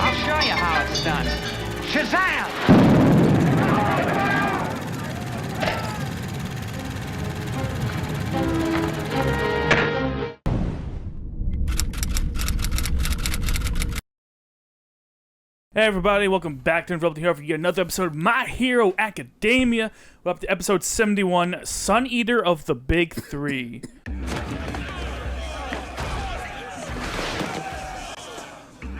I'll show you how it's done. Shazam! Hey everybody, welcome back to Enroll here for yet another episode of My Hero Academia. We're up to episode 71, Sun Eater of the Big Three.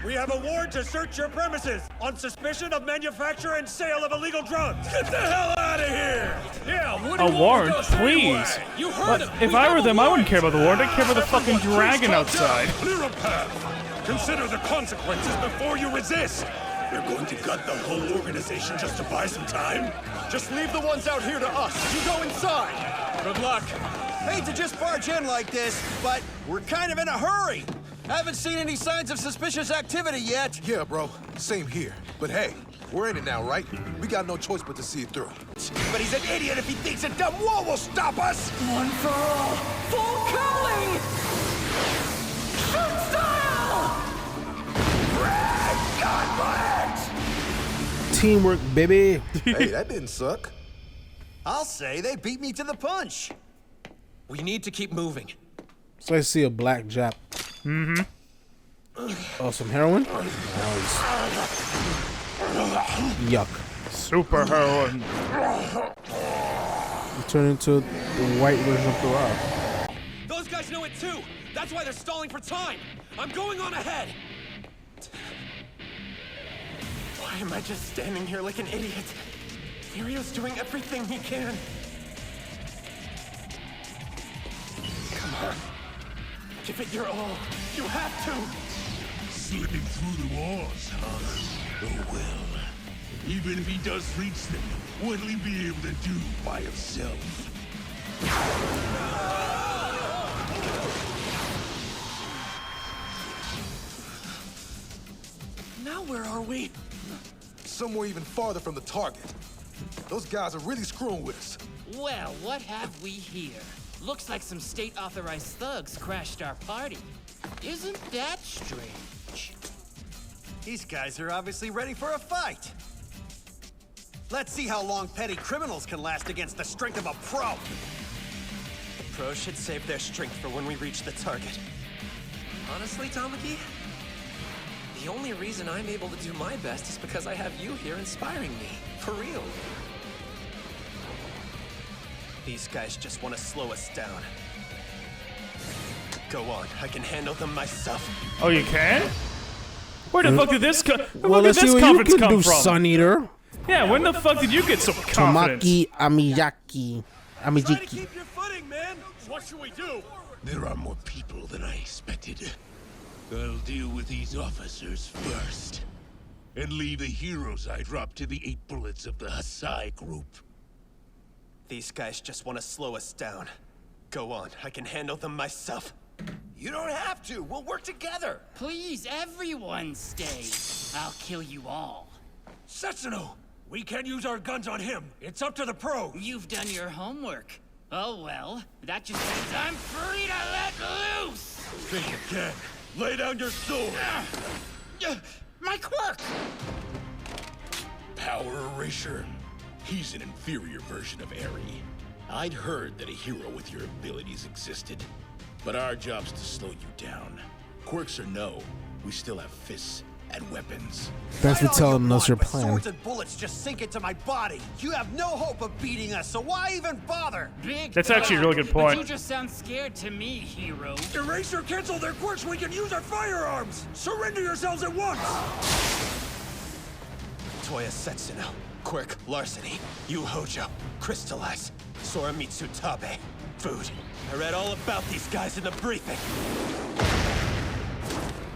We have a warrant to search your premises on suspicion of manufacture and sale of illegal drugs. Get the hell out of here! Yeah, what do you warrant, want with us please. anyway? You heard him. If I were them, I wouldn't care about the warrant. I'd care about the fucking dragon outside. Clear a path. Consider the consequences before you resist. You're going to gut the whole organization just to buy some time? Just leave the ones out here to us. You go inside. Good luck. Hate to just barge in like this, but we're kind of in a hurry. Haven't seen any signs of suspicious activity yet. Yeah, bro. Same here. But hey, we're in it now, right? We got no choice but to see it through. But he's an idiot if he thinks a dumb wall will stop us. One for all, full calling! Shoot style! Red Gauntlet! Teamwork, baby. Hey, that didn't suck. I'll say they beat me to the punch. We need to keep moving. So I see a black Jap. Mm-hmm. Oh, some heroin? Nice. Yuck. Super heroin. You turn into the white version of the Rock. Those guys know it too. That's why they're stalling for time. I'm going on ahead. Why am I just standing here like an idiot? Mirio's doing everything he can. Come on. Give it your all. You have to. Slipping through the walls, huh? Oh well. Even if he does reach them, what'll he be able to do by himself? Now where are we? Somewhere even farther from the target. Those guys are really screwing with us. Well, what have we here? Looks like some state-authorized thugs crashed our party. Isn't that strange? These guys are obviously ready for a fight. Let's see how long petty criminals can last against the strength of a pro. The pros should save their strength for when we reach the target. Honestly, Tamaki, the only reason I'm able to do my best is because I have you here inspiring me. For real. These guys just want to slow us down. Go on, I can handle them myself. Oh, you can? Where the fuck did this Well, let's see what you can do, Sun Eater. Yeah, when the fuck did you get so confident? Tamaki Amijaki. Try to keep your footing, man. What should we do? There are more people than I expected. I'll deal with these officers first. And leave the heroes I dropped to the 8 bullets of the Hasai group. These guys just want to slow us down. Go on, I can handle them myself. You don't have to. We'll work together. Please, everyone stay. I'll kill you all. Setsuno! We can't use our guns on him. It's up to the pros. You've done your homework. Oh well, that just means I'm free to let loose! Think again. Lay down your sword. My quirk! Power Erasure. He's an inferior version of Eri. I'd heard that a hero with your abilities existed, but our job's to slow you down. Quirks or no, we still have fists and weapons. Best to tell them that's your But plan. swords and bullets just sink into my body. You have no hope of beating us, so why even bother? Big That's actually a really good But point. you just sound scared to me, hero. Eraser cancel their quirks. We can use our firearms. Surrender yourselves at once. Toya Setsuno, Quirk, Larceny, Yu Hojo, Crystallize, Soramitsu Tabe, Food. I read all about these guys in the briefing.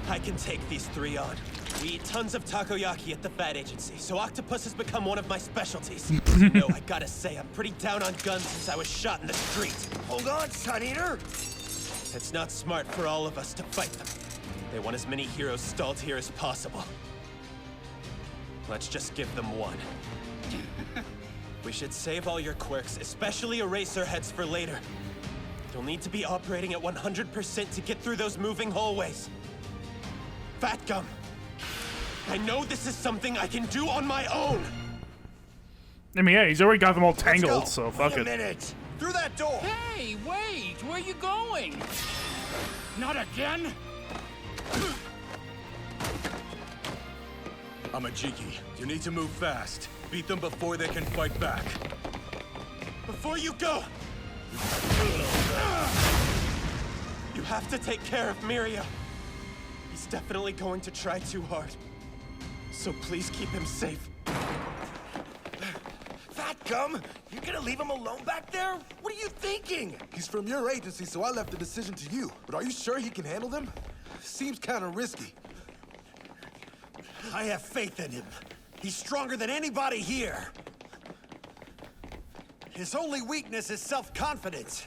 I can take these 3 on. We eat tons of takoyaki at the Fat Agency, so octopus has become one of my specialties. No, I gotta say, I'm pretty down on guns since I was shot in the street. Hold on, Sun Eater. It's not smart for all of us to fight them. They want as many heroes stalled here as possible. Let's just give them one. We should save all your quirks, especially Eraser heads, for later. You'll need to be operating at 100% to get through those moving hallways. Fat Gum, I know this is something I can do on my own. I mean, yeah, he's already got them all tangled, go. so fuck Wait a it. minute. Through that door. Hey, wait! Where you going? Not again? Amajiki, you need to move fast. Beat them before they can fight back. Before you go, you have to take care of Miria. He's definitely going to try too hard. So please keep him safe. Fat Gum, you're gonna leave him alone back there? What are you thinking? He's from your agency, so I left the decision to you. But are you sure he can handle them? Seems kind of risky. I have faith in him. He's stronger than anybody here. His only weakness is self-confidence.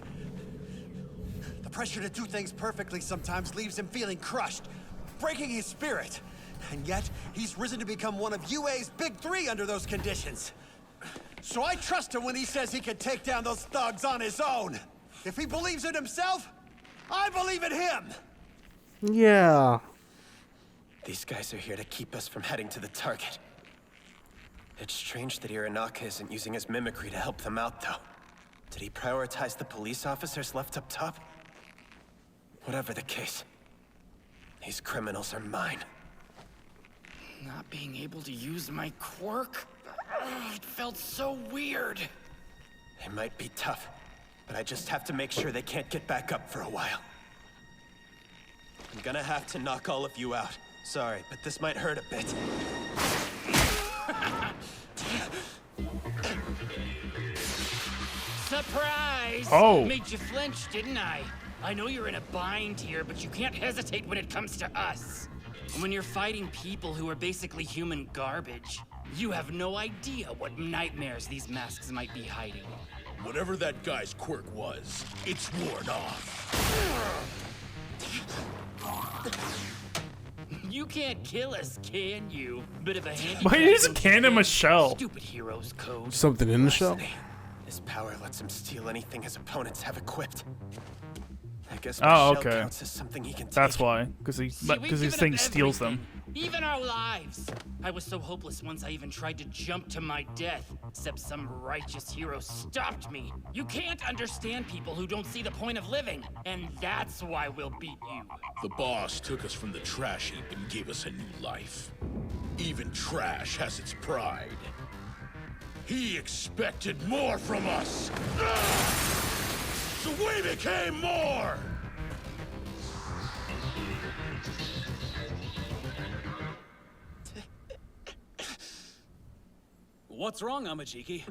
The pressure to do things perfectly sometimes leaves him feeling crushed, breaking his spirit. And yet, he's risen to become one of UA's big three under those conditions. So I trust him when he says he can take down those thugs on his own. If he believes in himself, I believe in him. Yeah. These guys are here to keep us from heading to the target. It's strange that Ironaka isn't using his mimicry to help them out, though. Did he prioritize the police officers left up top? Whatever the case, these criminals are mine. Not being able to use my quirk? It felt so weird. It might be tough, but I just have to make sure they can't get back up for a while. I'm gonna have to knock all of you out. Sorry, but this might hurt a bit. Surprise! Oh. Made you flinch, didn't I? I know you're in a bind here, but you can't hesitate when it comes to us. When you're fighting people who are basically human garbage, you have no idea what nightmares these masks might be hiding. Whatever that guy's quirk was, it's worn off. You can't kill us, can you? Bit of a handicap. Why is a don't can you in a think? shell? Stupid hero's code. Something in the shell? Fascinating. His power lets him steal anything his opponents have equipped. I guess Oh, my shell okay. counts as something he can take. That's why, because See, we've his given thing up steals them. everything, even our lives. I was so hopeless once I even tried to jump to my death, except some righteous hero stopped me. You can't understand people who don't see the point of living, and that's why we'll beat you. The boss took us from the trash heap and gave us a new life. Even trash has its pride. He expected more from us. So we became more! What's wrong, Amajiki?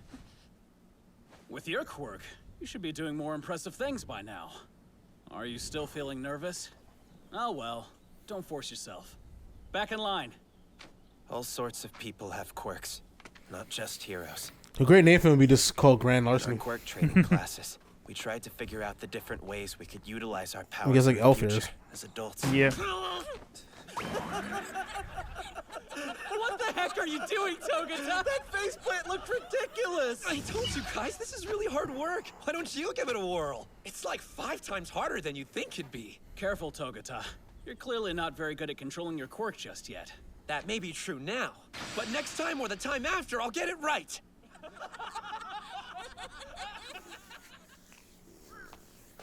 With your quirk, you should be doing more impressive things by now. Are you still feeling nervous? Oh well, don't force yourself. Back in line. All sorts of people have quirks, not just heroes. A great name for him would be just called Grand In our Larceny. quirk training classes, we tried to figure out the different ways we could utilize our powers guess like in the elf future ears. as adults. Yeah. What the heck are you doing, Togata? That faceplant looked ridiculous! I told you guys, this is really hard work. Why don't you give it a whirl? It's like 5 times harder than you'd think it'd be. Careful, Togata. You're clearly not very good at controlling your quirk just yet. That may be true now, but next time or the time after, I'll get it right.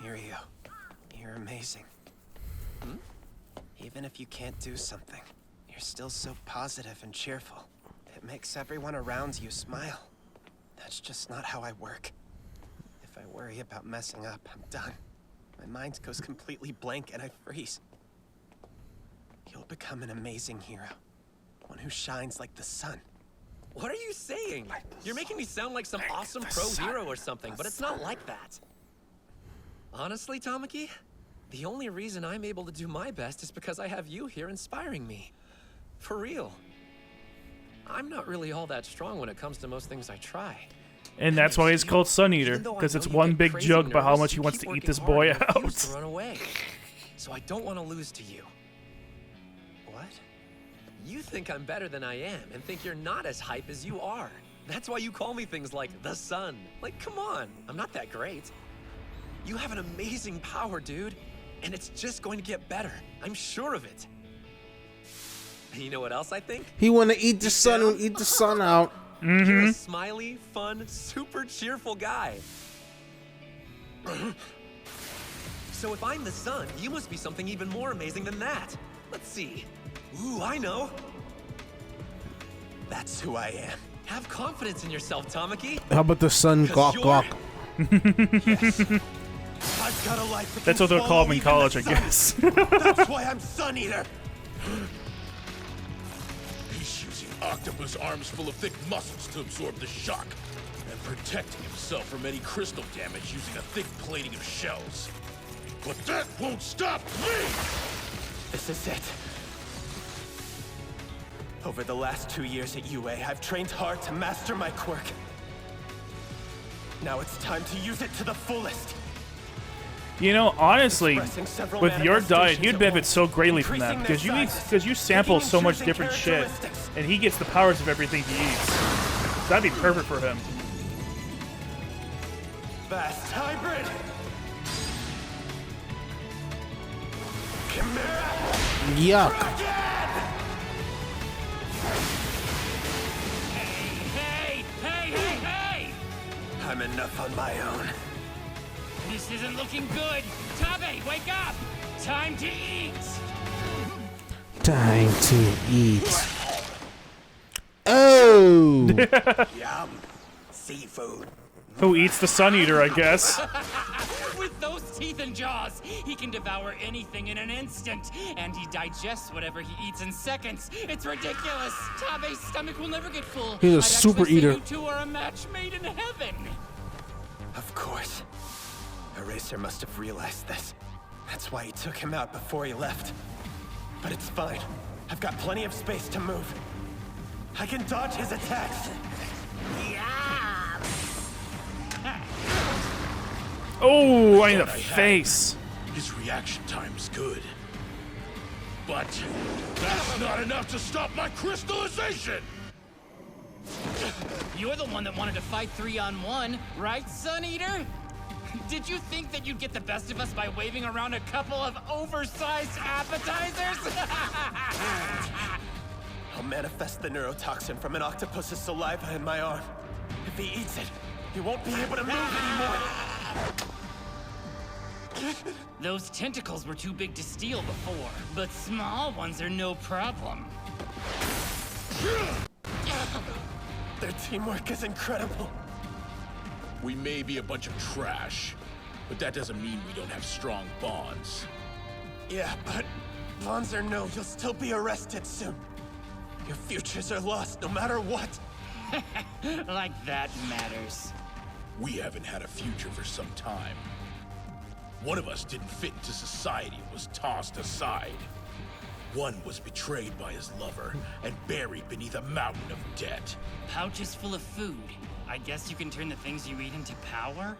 Mirio, you're amazing. Even if you can't do something, you're still so positive and cheerful. It makes everyone around you smile. That's just not how I work. If I worry about messing up, I'm done. My mind goes completely blank and I freeze. You'll become an amazing hero. One who shines like the sun. What are you saying? You're making me sound like some awesome pro hero or something, but it's not like that. Honestly, Tamaki, the only reason I'm able to do my best is because I have you here inspiring me. For real. I'm not really all that strong when it comes to most things I try. And that's why it's called Sun Eater, Even though I because it's know you one get big crazy joke about how nervous, much he you wants keep to eat working this hard boy and refuse out. to run away. So I don't want to lose to you. What? You think I'm better than I am and think you're not as hype as you are. That's why you call me things like the sun. Like, come on, I'm not that great. You have an amazing power, dude. And it's just going to get better. I'm sure of it. And you know what else I think? He want to eat the sun and eat the sun out. You're a smiley, fun, super cheerful guy. So if I'm the sun, you must be something even more amazing than that. Let's see. Ooh, I know. That's who I am. Have confidence in yourself, Tamaki. How about the sun gawk gawk? Yes. I've got a life that That's can what they'll call follow him in even college, the I sun. guess. That's why I'm Sun Eater. He's using octopus arms full of thick muscles to absorb the shock, and protecting himself from any crystal damage using a thick plating of shells. But that won't stop me! This is it. Over the last 2 years at UA, I've trained hard to master my quirk. Now it's time to use it to the fullest. You know, honestly, with your diet, he'd benefit so greatly from that because you sample so much different shit, and he gets the powers of everything he eats. So that'd be perfect for him. Fast hybrid. Chimera. Yuck. Hey! I'm enough on my own. This isn't looking good. Tabe, wake up! Time to eat! Time to eat. Oh! Yum. Seafood. Who eats the Sun Eater, I guess. With those teeth and jaws, he can devour anything in an instant, and he digests whatever he eats in seconds. It's ridiculous. Tabe's stomach will never get full. He's a I'd super actually say eater. You two are a match made in heaven. Of course. Eraser must have realized this. That's why he took him out before he left. But it's fine. I've got plenty of space to move. I can dodge his attacks. Oh, right in the face. His reaction time's good. But that's not enough to stop my crystallization! You're the one that wanted to fight 3-on-1, right, Sun Eater? Did you think that you'd get the best of us by waving around a couple of oversized appetizers? I'll manifest the neurotoxin from an octopus's saliva in my arm. If he eats it, he won't be able to move anymore. Those tentacles were too big to steal before, but small ones are no problem. Their teamwork is incredible. We may be a bunch of trash, but that doesn't mean we don't have strong bonds. Yeah, but bonds or no, you'll still be arrested soon. Your futures are lost no matter what. Like that matters. We haven't had a future for some time. One of us didn't fit into society and was tossed aside. One was betrayed by his lover and buried beneath a mountain of debt. Pouches full of food. I guess you can turn the things you eat into power?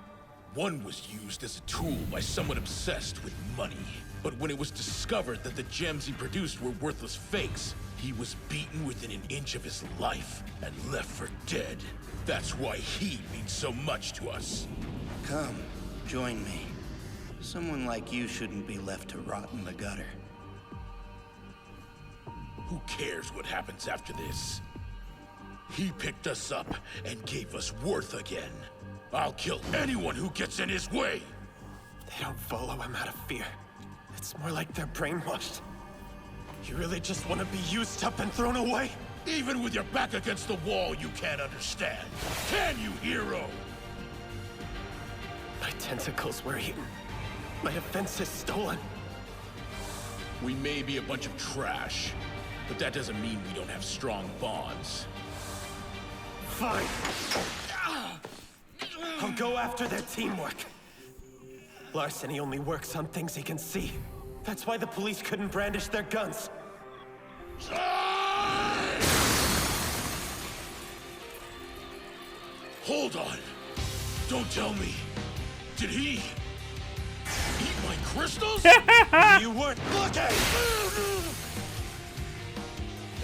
One was used as a tool by someone obsessed with money. But when it was discovered that the gems he produced were worthless fakes, he was beaten within an inch of his life and left for dead. That's why he means so much to us. Come, join me. Someone like you shouldn't be left to rot in the gutter. Who cares what happens after this? He picked us up and gave us worth again. I'll kill anyone who gets in his way. They don't follow him out of fear. It's more like they're brainwashed. You really just want to be used up and thrown away? Even with your back against the wall, you can't understand. Can you, Hiro? My tentacles were eaten. My defenses stolen. We may be a bunch of trash, but that doesn't mean we don't have strong bonds. Fine. I'll go after their teamwork. Larceny only works on things he can see. That's why the police couldn't brandish their guns. Hold on. Don't tell me. Did he eat my crystals? You weren't looking!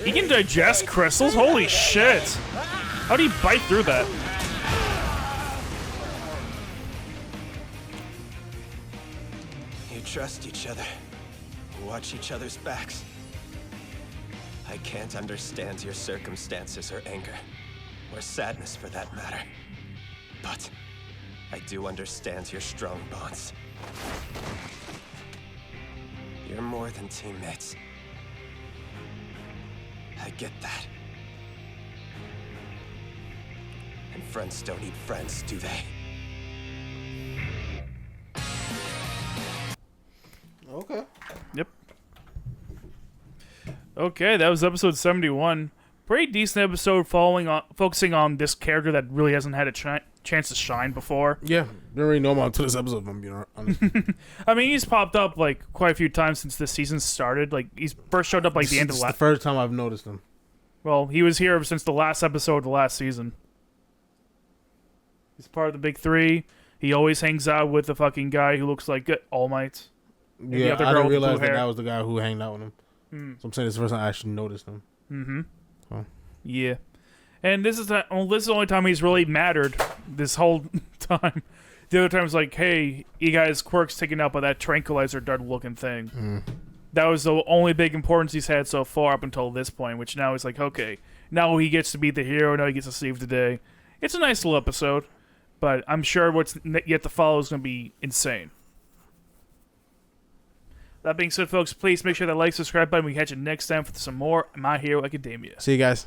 He can digest crystals? Holy shit. How do you bite through that? trust each other, watch each other's backs. I can't understand your circumstances or anger, or sadness for that matter. But I do understand your strong bonds. You're more than teammates. I get that. And friends don't need friends, do they? Okay. Yep. Okay, that was episode 71. Pretty decent episode focusing on this character that really hasn't had a chance to shine before. Yeah, didn't really know him until this episode, if I'm being honest. I mean, he's popped up like quite a few times since this season started. Like, he's first showed up like the end of the first time I've noticed him. Well, he was here since the last episode of the last season. He's part of the big three. He always hangs out with the fucking guy who looks like All Might. Yeah, I didn't realize that was the guy who hanged out with him. So I'm saying this is the first time I actually noticed him. Mm-hmm. Oh. Yeah. And this is the only time he's really mattered this whole time. The other time was like, hey, you guys, Quirk's taken out by that tranquilizer dart-looking thing. That was the only big importance he's had so far up until this point, which now he's like, okay, now he gets to be the hero, now he gets to save the day. It's a nice little episode, but I'm sure what's yet to follow is going to be insane. That being said, folks, please make sure that like, subscribe button. We catch you next time for some more My Hero Academia. See you guys.